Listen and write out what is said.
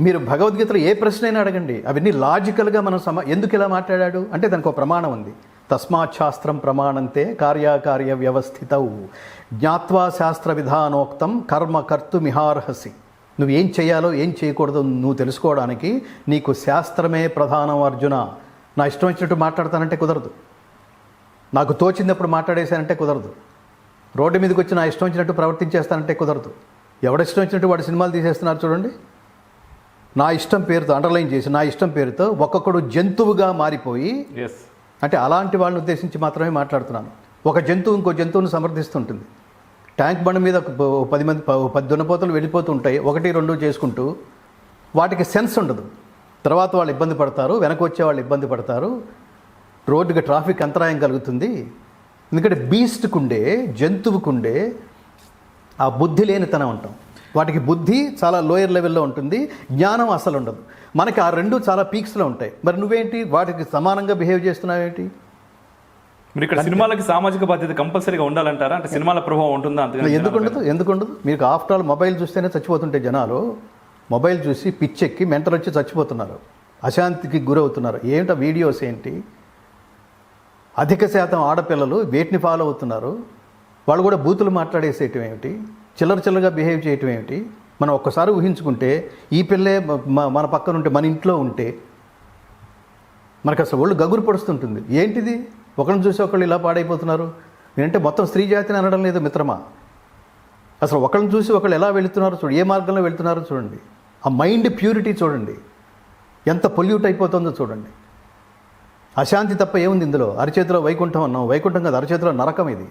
మీరు భగవద్గీతలో ఏ ప్రశ్న అయినా అడగండి, అవన్నీ లాజికల్గా మనం ఎందుకు ఇలా మాట్లాడాడు అంటే దానికి ఒక ప్రమాణం ఉంది. తస్మాత్ శాస్త్రం ప్రమాణంతే కార్యకార్య వ్యవస్థితౌ జ్ఞాత్వా శాస్త్ర విధానోక్తం కర్మ కర్తుమిహార్హసి. నువ్వు ఏం చేయాలో ఏం చేయకూడదో నువ్వు తెలుసుకోవడానికి నీకు శాస్త్రమే ప్రధానం అర్జున. నా ఇష్టం వచ్చినట్టు మాట్లాడతానంటే కుదరదు, నాకు తోచినప్పుడు మాట్లాడేశానంటే కుదరదు, రోడ్డు మీదకి వచ్చి నా ఇష్టం వచ్చినట్టు ప్రవర్తించేస్తానంటే కుదరదు. ఎవడిష్టం వచ్చినట్టు వాడు సినిమాలు తీసేస్తున్నారు చూడండి. నా ఇష్టం పేరుతో అండర్లైన్ చేసి నా ఇష్టం పేరుతో ఒక్కొక్కడు జంతువుగా మారిపోయి, అంటే అలాంటి వాళ్ళని ఉద్దేశించి మాత్రమే మాట్లాడుతున్నాను. ఒక జంతువు ఇంకో జంతువును సమర్థిస్తుంటుంది. ట్యాంక్ బండ్ మీద 10 దున్నపోతలు వెళ్ళిపోతూ ఉంటాయి, 1, 2 చేసుకుంటూ. వాటికి సెన్స్ ఉండదు. తర్వాత వాళ్ళు ఇబ్బంది పడతారు, వెనక వచ్చే వాళ్ళు ఇబ్బంది పడతారు, రోడ్డుకి ట్రాఫిక్ అంతరాయం కలుగుతుంది. ఎందుకంటే బీస్ట్కుండే, జంతువుకుండే ఆ బుద్ధి లేనితనం అంటాం. వాటికి బుద్ధి చాలా లోయర్ లెవెల్లో ఉంటుంది, జ్ఞానం అసలు ఉండదు. మనకి ఆ రెండు చాలా పీక్స్లో ఉంటాయి. మరి నువ్వేంటి వాటికి సమానంగా బిహేవ్ చేస్తున్నావేంటి? మీరు ఇక్కడ సినిమాలకి సామాజిక బాధ్యత కంపల్సరీగా ఉండాలంటారా? అంటే సినిమాల ప్రభావం ఉంటుందా? ఎందుకుండదు? మీకు ఆఫ్టర్ ఆల్ మొబైల్ చూస్తేనే చచ్చిపోతుంటే జనాలు, మొబైల్ చూసి పిచ్చెక్కి మెంటల్ వచ్చి చచ్చిపోతున్నారు, అశాంతికి గురవుతున్నారు. ఏమిటా వీడియోస్ ఏంటి? అధిక శాతం ఆడపిల్లలు వేటిని ఫాలో అవుతున్నారు? వాళ్ళు కూడా బూతులు మాట్లాడేసేయటం ఏమిటి, చిల్లరగా బిహేవ్ చేయటం ఏమిటి? మనం ఒక్కసారి ఊహించుకుంటే ఈ పిల్లే మన పక్కన ఉంటే, మన ఇంట్లో ఉంటే మనకు అసలు ఒళ్ళు గగురు పడుస్తుంటుంది. ఏంటిది, ఒకరిని చూసి ఒకళ్ళు ఇలా పాడైపోతున్నారు. నేనంటే మొత్తం స్త్రీ జాతిని అనడం లేదు మిత్రమా. అసలు ఒకరిని చూసి ఒకళ్ళు ఎలా వెళుతున్నారో చూడండి, ఏ మార్గంలో వెళుతున్నారో చూడండి. ఆ మైండ్ ప్యూరిటీ చూడండి, ఎంత పొల్యూట్ అయిపోతుందో చూడండి. అశాంతి తప్ప ఏముంది ఇందులో? అరచేతిలో వైకుంఠం అన్నాం, వైకుంఠం కాదు, అరచేతిలో నరకం ఇది.